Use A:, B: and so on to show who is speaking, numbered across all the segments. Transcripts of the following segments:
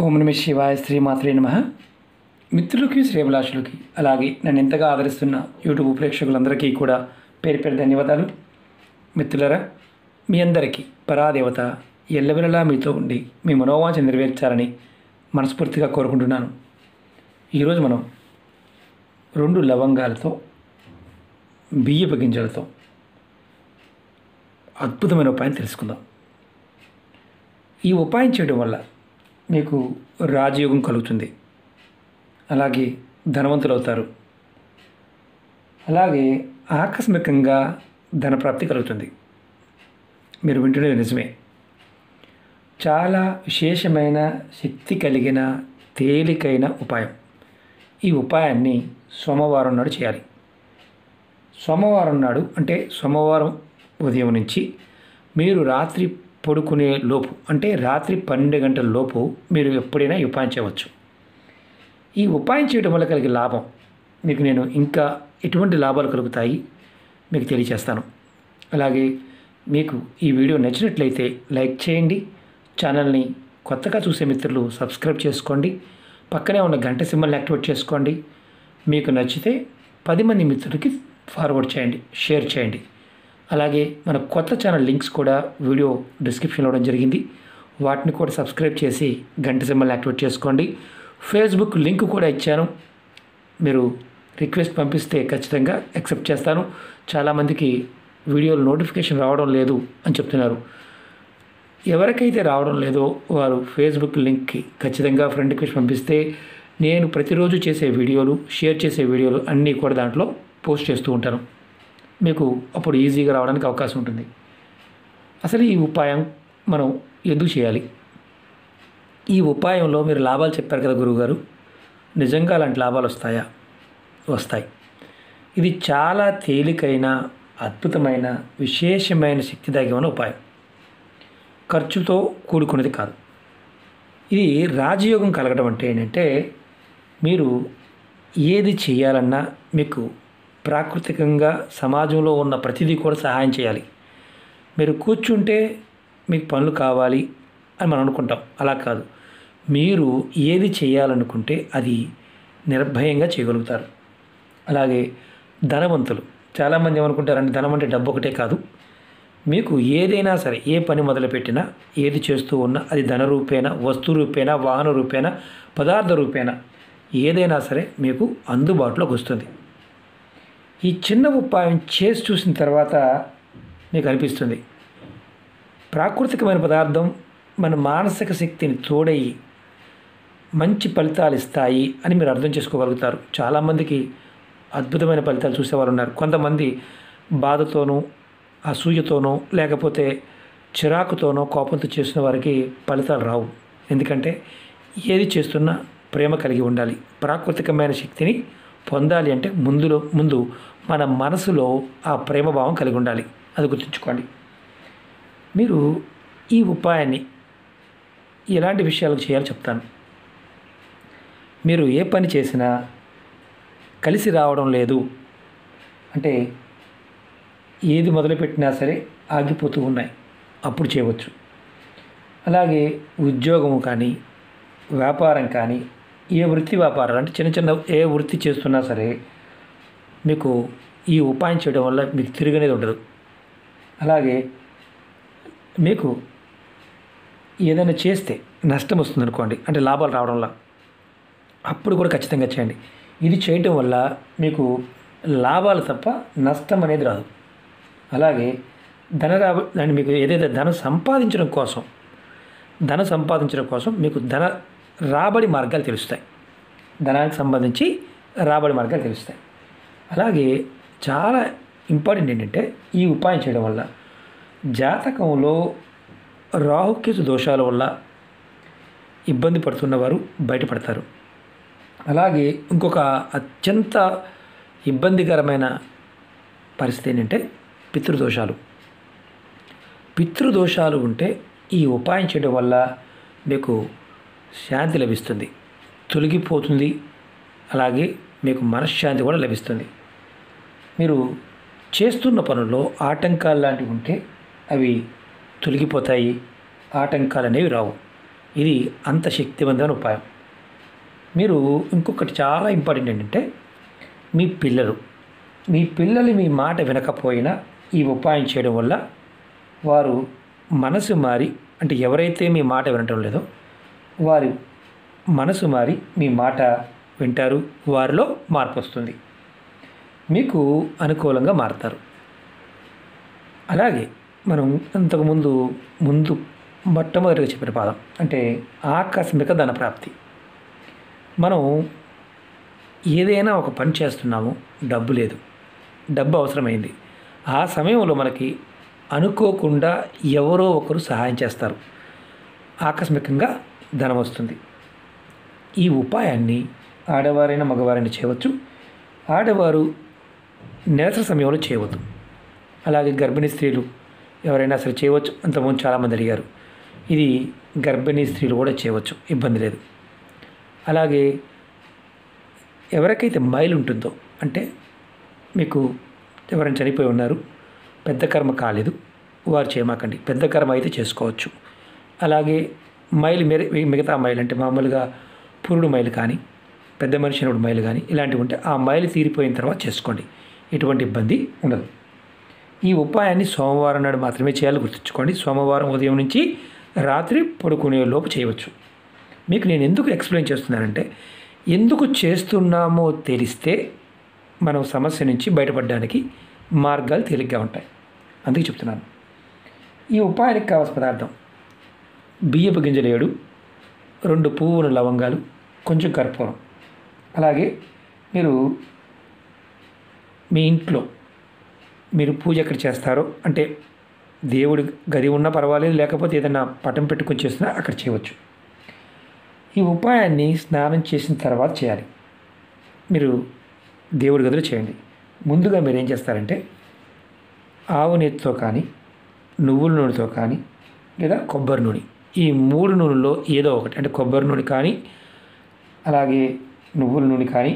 A: ఓం నమ శివాయ శ్రీమాత్రే నమః. మిత్రులకి శ్రేభిలాషులకి అలాగే నన్ను ఎంతగా ఆదరిస్తున్న యూట్యూబ్ ప్రేక్షకులందరికీ కూడా పేరు పేరు ధన్యవాదాలు. మిత్రులరా, మీ అందరికీ పరాదేవత ఎల్లవెల్లలా మీతో ఉండి మీ మనోవాంఛ నెరవేర్చాలని మనస్ఫూర్తిగా కోరుకుంటున్నాను. ఈరోజు మనం 2 లవంగాలతో బియ్యపు గింజలతో అద్భుతమైన ఉపాయం తెలుసుకుందాం. ఈ ఉపాయం చేయడం వల్ల మీకు రాజయోగం కలుగుతుంది, అలాగే ధనవంతులు అవుతారు, అలాగే ఆకస్మికంగా ధనప్రాప్తి కలుగుతుంది. మీరు వింటున్నది నిజమే. చాలా విశేషమైన శక్తి కలిగిన తేలికైన ఉపాయం. ఈ ఉపాయాన్ని సోమవారం నాడు చేయాలి. సోమవారం నాడు అంటే సోమవారం ఉదయం నుంచి మీరు రాత్రి పడుకునే లోపు అంటే రాత్రి 12 గంటల లోపు మీరు ఎప్పుడైనా ఈ ఉపాయం చేయవచ్చు. ఈ ఉపాయం చేయడం వల్ల కలిగే లాభం మీకు నేను ఇంకా ఎటువంటి లాభాలు కలుగుతాయి మీకు తెలియజేస్తాను. అలాగే మీకు ఈ వీడియో నచ్చినట్లయితే లైక్ చేయండి, ఛానల్ని కొత్తగా చూసే మిత్రులు సబ్స్క్రైబ్ చేసుకోండి, పక్కనే ఉన్న గంట సింబల్ని యాక్టివేట్ చేసుకోండి. మీకు నచ్చితే 10 మంది మిత్రులకి ఫార్వర్డ్ చేయండి, షేర్ చేయండి. అలాగే మన కొత్త ఛానల్ లింక్స్ కూడా వీడియో డిస్క్రిప్షన్లో ఇవ్వడం జరిగింది, వాటిని కూడా సబ్స్క్రైబ్ చేసి గంట సింబల్ని యాక్టివేట్ చేసుకోండి. ఫేస్బుక్ లింక్ కూడా ఇచ్చాను, మీరు రిక్వెస్ట్ పంపిస్తే ఖచ్చితంగా యాక్సెప్ట్ చేస్తాను. చాలామందికి వీడియోలు నోటిఫికేషన్ రావడం లేదు అని చెప్తున్నారు. ఎవరికైతే రావడం లేదో వారు ఫేస్బుక్ లింక్కి ఖచ్చితంగా ఫ్రెండ్ రిక్వెస్ట్ పంపిస్తే నేను ప్రతిరోజు చేసే వీడియోలు, షేర్ చేసే వీడియోలు అన్నీ కూడా దాంట్లో పోస్ట్ చేస్తూ ఉంటాను. మీకు అప్పుడు ఈజీగా రావడానికి అవకాశం ఉంటుంది. అసలు ఈ ఉపాయం మనం ఎందుకు చేయాలి? ఈ ఉపాయంలో మీరు లాభాలు చెప్పారు కదా గురువుగారు, నిజంగా అలాంటి లాభాలు వస్తాయా? వస్తాయి. ఇది చాలా తేలికైన, అద్భుతమైన, విశేషమైన శక్తిదాయకమైన ఉపాయం. ఖర్చుతో కూడుకున్నది కాదు. ఇది రాజయోగం కలగడం అంటే ఏంటంటే మీరు ఏది చేయాలన్నా మీకు ప్రాకృతికంగా సమాజంలో ఉన్న ప్రతిదీ కూడా సహాయం చేయాలి. మీరు కూర్చుంటే మీకు పనులు కావాలి అని మనం అనుకుంటాం, అలా కాదు. మీరు ఏది చేయాలనుకుంటే అది నిర్భయంగా చేయగలుగుతారు. అలాగే ధనవంతులు చాలామంది ఏమనుకుంటారంటే ధనం అంటే డబ్బు ఒకటే కాదు. మీకు ఏదైనా సరే, ఏ పని మొదలుపెట్టినా, ఏది చేస్తూ ఉన్నా అది ధన రూపేణ, వస్తు రూపేణ, వాహన రూపేణ, పదార్థ రూపేణ ఏదైనా సరే మీకు అందుబాటులోకి వస్తుంది. ఈ చిన్న ఉపాయం చేసి చూసిన తర్వాత మీకు అనిపిస్తుంది ప్రాకృతికమైన పదార్థం మన మానసిక శక్తిని తోడయి మంచి ఫలితాలు ఇస్తాయి అని మీరు అర్థం చేసుకోగలుగుతారు. చాలామందికి అద్భుతమైన ఫలితాలు చూసేవారు ఉన్నారు. కొంతమంది బాధతోనూ, అసూయతోనో, లేకపోతే చిరాకుతోనో, కోపంతో చేసిన వారికి ఫలితాలు రావు. ఎందుకంటే ఏది చేస్తున్నా ప్రేమ కలిగి ఉండాలి. ప్రాకృతికమైన శక్తిని పొందాలి అంటే ముందు మన మనసులో ఆ ప్రేమభావం కలిగి ఉండాలి. అది గుర్తుంచుకోండి. మీరు ఈ ఉపాయాన్ని ఎలాంటి విషయాలకు చేయాలో చెప్తాను. మీరు ఏ పని చేసినా కలిసి రావడం లేదు అంటే ఏది మొదలుపెట్టినా సరే ఆగిపోతూ ఉన్నాయి, అప్పుడు చేయవచ్చు. అలాగే ఉద్యోగము కానీ, వ్యాపారం కానీ, ఏ వృత్తి వ్యాపారాలు అంటే చిన్న ఏ వృత్తి చేస్తున్నా సరే మీకు ఈ ఉపాయం చేయడం వల్ల మీకు తిరిగనేది ఉండదు. అలాగే మీకు ఏదైనా చేస్తే నష్టం వస్తుంది అనుకోండి, అంటే లాభాలు రావడంలో, అప్పుడు కూడా ఖచ్చితంగా చేయండి. ఇది చేయటం వల్ల మీకు లాభాలు తప్ప నష్టం అనేది రాదు. అలాగే దాన్ని మీకు ఏదైతే ధనం సంపాదించడం కోసం మీకు ధన రాబడి మార్గాలు తెలుస్తాయి. ధనానికి సంబంధించి రాబడి మార్గాలు తెలుస్తాయి. అలాగే చాలా ఇంపార్టెంట్ ఏంటంటే ఈ ఉపాయం చేయడం వల్ల జాతకంలో రాహుకేతు దోషాల వల్ల ఇబ్బంది పడుతున్నవారు బయటపడతారు. అలాగే ఇంకొక అత్యంత ఇబ్బందికరమైన పరిస్థితి ఏంటంటే పితృదోషాలు ఉంటే ఈ ఉపాయం చేయడం వల్ల మీకు శాంతి లభిస్తుంది, తొలగిపోతుంది. అలాగే మీకు మనశ్శాంతి కూడా లభిస్తుంది. మీరు చేస్తున్న పనుల్లో ఆటంకాలు లాంటివి ఉంటే అవి తొలగిపోతాయి, ఆటంకాలు అనేవి రావు. ఇది అంత శక్తివంతమైన ఉపాయం. మీరు ఇంకొకటి చాలా ఇంపార్టెంట్ ఏంటంటే, మీ పిల్లలు మీ మాట వినకపోయినా ఈ ఉపాయం చేయడం వల్ల వారు మనసు మారి, అంటే ఎవరైతే మీ మాట వినటం లేదో వారి మనసు మారి మీ మాట వింటారు, వారిలో మార్పు వస్తుంది, మీకు అనుకూలంగా మారుతారు. అలాగే మనం ఇంతకుముందు మొట్టమొదటిగా చెప్పిన పాదం అంటే ఆకస్మిక ధనప్రాప్తి. మనం ఏదైనా ఒక పని చేస్తున్నాము, డబ్బు లేదు, డబ్బు అవసరమైంది. ఆ సమయంలో మనకి అనుకోకుండా ఎవరో ఒకరు సహాయం చేస్తారు, ఆకస్మికంగా ధనం వస్తుంది. ఈ ఉపాయాన్ని ఆడవారైనా మగవారైనా చేయవచ్చు. ఆడవారు నెలసరి సమయంలో చేయవద్దు. అలాగే గర్భిణీ స్త్రీలు ఎవరైనా సరే చేయవచ్చు. అంతకుముందు చాలామంది అడిగారు. ఇది గర్భిణీ స్త్రీలు కూడా చేయవచ్చు, ఇబ్బంది లేదు. అలాగే ఎవరికైతే మైలు ఉంటుందో, అంటే మీకు ఎవరైనా చనిపోయి ఉన్నారు, పెద్ద కర్మ కాలేదు, వారు చేయమాకండి. పెద్ద కర్మ అయితే చేసుకోవచ్చు. అలాగే మైలు మిగతా మైలు అంటే మామూలుగా పురుడు మైలు కానీ, పెద్ద మనిషి అయినప్పుడు మైలు కానీ ఇలాంటివి ఉంటే ఆ మైలు తీరిపోయిన తర్వాత చేసుకోండి, ఎటువంటి ఇబ్బంది ఉండదు. ఈ ఉపాయాన్ని సోమవారం నాడు మాత్రమే చేయాలి, గుర్తుంచుకోండి. సోమవారం ఉదయం నుంచి రాత్రి పడుకునే లోపు చేయవచ్చు. మీకు నేను ఎందుకు ఎక్స్ప్లెయిన్ చేస్తున్నానంటే, ఎందుకు చేస్తున్నామో తెలిస్తే మనం సమస్య నుంచి బయటపడడానికి మార్గాలు తేలిగ్గా ఉంటాయి, అందుకే చెప్తున్నాను. ఈ ఉపాయానికి కావాల్సిన పదార్థం బియ్యపు గింజలు 7, 2 పువ్వుల లవంగాలు, కొంచెం కర్పూరం. అలాగే మీ ఇంట్లో మీరు పూజ ఎక్కడ చేస్తారో, అంటే దేవుడి గది ఉన్నా పర్వాలేదు, లేకపోతే ఏదైనా పటం పెట్టుకొని చేస్తున్నా అక్కడ చేయవచ్చు. ఈ ఉపాయాన్ని స్నానం చేసిన తర్వాత చేయాలి. మీరు దేవుడి గదిలో చేయండి. ముందుగా మీరు ఏం చేస్తారంటే, ఆవు నెయ్యితో కానీ, నువ్వుల నూనెతో కానీ, లేదా కొబ్బరి నూనె, ఈ 3 నూనెల్లో ఏదో ఒకటి, అంటే కొబ్బరి నూనె కానీ, అలాగే నువ్వుల నూనె కానీ,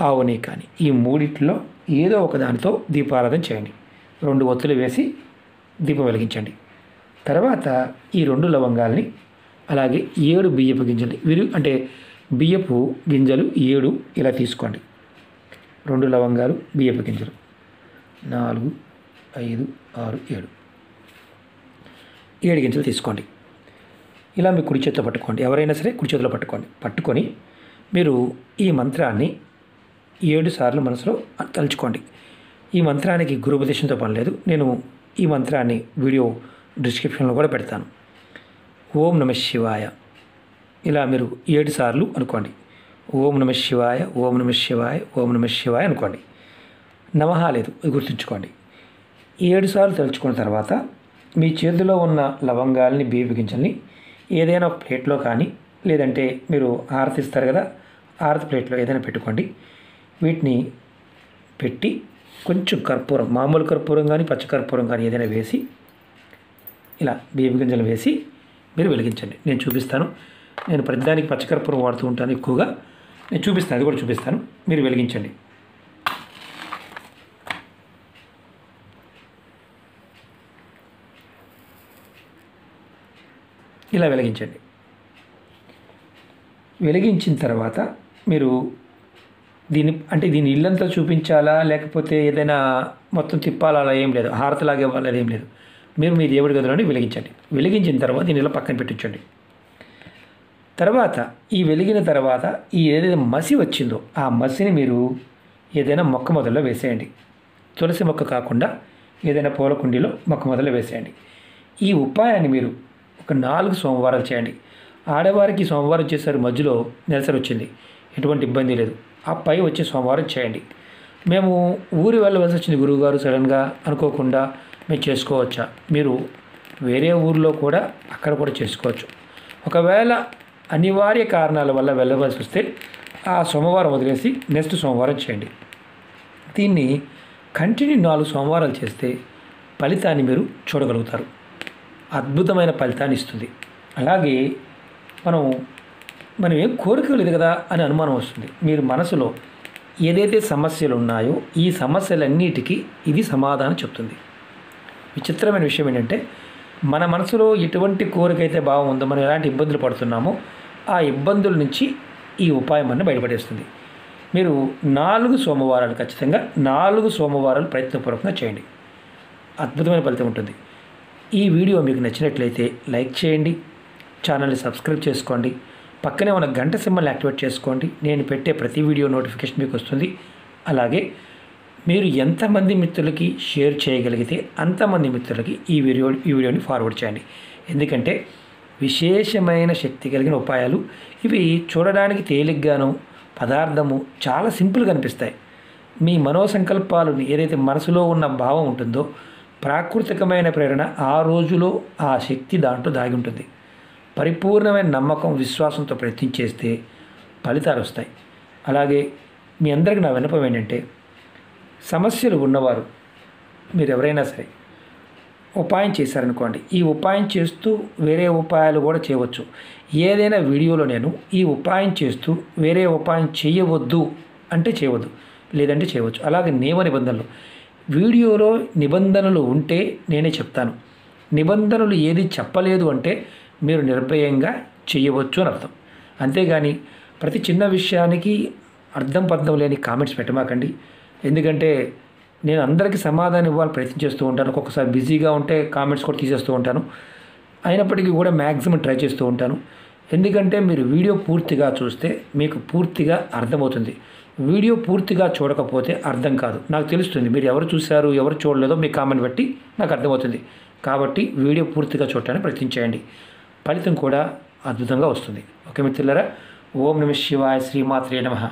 A: ఆవు నెయ్యి కానీ, ఈ 3 ఏదో ఒక దానితో దీపారాధన చేయండి. 2 ఒత్తులు వేసి దీపం వెలిగించండి. తర్వాత ఈ 2 లవంగాల్ని, అలాగే 7 బియ్యపు గింజలు, అంటే బియ్యపు గింజలు 7 ఇలా తీసుకోండి. 2 లవంగాలు, బియ్యపు గింజలు 4, 5, 6, 7 గింజలు తీసుకోండి. ఇలా మీ కుడి చేతిలో పట్టుకోండి. ఎవరైనా సరే కుడి చేతిలో పట్టుకొని మీరు ఈ మంత్రాన్ని 7 సార్లు మనసులో తలుచుకోండి. ఈ మంత్రానికి గురుపదేశంతో పని లేదు. నేను ఈ మంత్రాన్ని వీడియో డిస్క్రిప్షన్లో కూడా పెడతాను. ఓం నమ శివాయ, ఇలా మీరు 7 సార్లు అనుకోండి. ఓం నమ శివాయ, ఓం నమ శివాయ, ఓం నమ శివాయ అనుకోండి. నమః లేదు, అది గుర్తుంచుకోండి. 7 సార్లు తలుచుకున్న తర్వాత మీ చేతిలో ఉన్న లవంగాల్ని, బియ్యపు గింజల్ని ఏదైనా ఒక ప్లేట్లో కానీ, లేదంటే మీరు హారతి ఇస్తారు కదా, హారతి ప్లేట్లో ఏదైనా పెట్టుకోండి. వీటిని పెట్టి కొంచెం కర్పూరం, మామూలు కర్పూరం కానీ పచ్చ కర్పూరం కానీ ఏదైనా వేసి, ఇలా బియ్యపు గింజలు వేసి మీరు వెలిగించండి. నేను చూపిస్తాను. నేను ప్రతిదానికి పచ్చకర్పూరం వాడుతూ ఉంటాను ఎక్కువగా. నేను చూపిస్తాను, అది కూడా చూపిస్తాను. మీరు వెలిగించండి. ఇలా వెలిగించండి. వెలిగించిన తర్వాత మీరు దీన్ని ఇల్లంతా చూపించాలా, లేకపోతే ఏదైనా మొత్తం తిప్పాలా, అలా ఏం లేదు. హారతిలాగే ఇవ్వాలి, అదేం లేదు. మీరు మీ దేవుడి గదిలోనే వెలిగించండి. వెలిగించిన తర్వాత దీన్ని ఇలా పక్కన పెట్టించండి. తర్వాత ఈ వెలిగిన తర్వాత ఈ ఏదైతే మసి వచ్చిందో ఆ మసిని మీరు ఏదైనా మొక్క మొదల్లో వేసేయండి. తులసి మొక్క కాకుండా ఏదైనా పూల కుండీలో మొక్క మొదల్లో వేసేయండి. ఈ ఉపాయాన్ని మీరు ఒక 4 సోమవారాలు చేయండి. ఆడవారికి సోమవారం చేశారు, మధ్యలో నెలసరి వచ్చింది, ఎటువంటి ఇబ్బంది లేదు. ఆ పై వచ్చే సోమవారం చేయండి. మేము ఊరి వెళ్ళవలసి వచ్చింది గురువుగారు, సడన్గా అనుకోకుండా మేము చేసుకోవచ్చా? మీరు వేరే ఊరిలో కూడా అక్కడ కూడా చేసుకోవచ్చు. ఒకవేళ అనివార్య కారణాల వల్ల వెళ్ళవలసి వస్తే ఆ సోమవారం వదిలేసి నెక్స్ట్ సోమవారం చేయండి. దీన్ని కంటిన్యూ 4 సోమవారాలు చేస్తే ఫలితాన్ని మీరు చూడగలుగుతారు. అద్భుతమైన ఫలితాన్ని ఇస్తుంది. అలాగే మనం ఏం కోరిక లేదు కదా అని అనుమానం వస్తుంది. మీరు మనసులో ఏదైతే సమస్యలు ఉన్నాయో ఈ సమస్యలన్నిటికీ ఇది సమాధానం చెప్తుంది. విచిత్రమైన విషయం ఏంటంటే, మన మనసులో ఎటువంటి కోరికైతే భావం ఉందో, మనం ఎలాంటి ఇబ్బందులు పడుతున్నామో ఆ ఇబ్బందుల నుంచి ఈ ఉపాయం అన్న బయటపడేస్తుంది. మీరు 4 సోమవారాలు ఖచ్చితంగా 4 సోమవారాలు ప్రయత్నపూర్వకంగా చేయండి. అద్భుతమైన ఫలితం ఉంటుంది. ఈ వీడియో మీకు నచ్చినట్లయితే లైక్ చేయండి, ఛానల్ని సబ్స్క్రైబ్ చేసుకోండి, పక్కనే ఉన్న గంట సింబల్ని యాక్టివేట్ చేసుకోండి. నేను పెట్టే ప్రతి వీడియో నోటిఫికేషన్ మీకు వస్తుంది. అలాగే మీరు ఎంతమంది మిత్రులకి షేర్ చేయగలిగితే అంతమంది మిత్రులకి ఈ వీడియోని ఫార్వర్డ్ చేయండి. ఎందుకంటే విశేషమైన శక్తి కలిగిన ఉపాయాలు ఇవి. చూడడానికి తేలిగ్గాను, పదార్థము చాలా సింపుల్గా అనిపిస్తాయి. మీ మనోసంకల్పాలను ఏదైతే మనసులో ఉన్న భావం ఉంటుందో, ప్రాకృతికమైన ప్రేరణ ఆ రోజులో ఆ శక్తి దాంట్లో దాగి ఉంటుంది. పరిపూర్ణమైన నమ్మకం, విశ్వాసంతో ప్రయత్నించేస్తే ఫలితాలు వస్తాయి. అలాగే మీ అందరికీ నా విన్నపం ఏంటంటే, సమస్యలు ఉన్నవారు మీరు ఎవరైనా సరే ఉపాయం చేశారనుకోండి, ఈ ఉపాయం చేస్తూ వేరే ఉపాయాలు కూడా చేయవచ్చు. ఏదైనా వీడియోలో నేను ఈ ఉపాయం చేస్తూ వేరే ఉపాయం చేయవద్దు అంటే చేయవద్దు, లేదంటే చేయవచ్చు. అలాగే నియమ నిబంధనలు, వీడియోలో నిబంధనలు ఉంటే నేనే చెప్తాను. నిబంధనలు ఏది చెప్పలేదు అంటే మీరు నిర్భయంగా చేయవచ్చు అని అర్థం. అంతేగాని ప్రతి చిన్న విషయానికి అర్థం పర్థం లేని కామెంట్స్ పెట్టమాకండి. ఎందుకంటే నేను అందరికీ సమాధానం ఇవ్వాలి ప్రయత్నం చేస్తూ ఉంటాను. ఒక్కొక్కసారి బిజీగా ఉంటే కామెంట్స్ కూడా తీసేస్తూ ఉంటాను. అయినప్పటికీ కూడా మ్యాక్సిమం ట్రై చేస్తూ ఉంటాను. ఎందుకంటే మీరు వీడియో పూర్తిగా చూస్తే మీకు పూర్తిగా అర్థమవుతుంది. వీడియో పూర్తిగా చూడకపోతే అర్థం కాదు. నాకు తెలుస్తుంది మీరు ఎవరు చూశారు, ఎవరు చూడలేదో మీ కామెంట్ బట్టి నాకు అర్థమవుతుంది. కాబట్టి వీడియో పూర్తిగా చూడటానికి ప్రయత్నించేయండి. ఫలితం కూడా అద్భుతంగా వస్తుంది. ఓకే మిత్రులారా, ఓం నమః శివాయ, శ్రీమాత్రే నమః.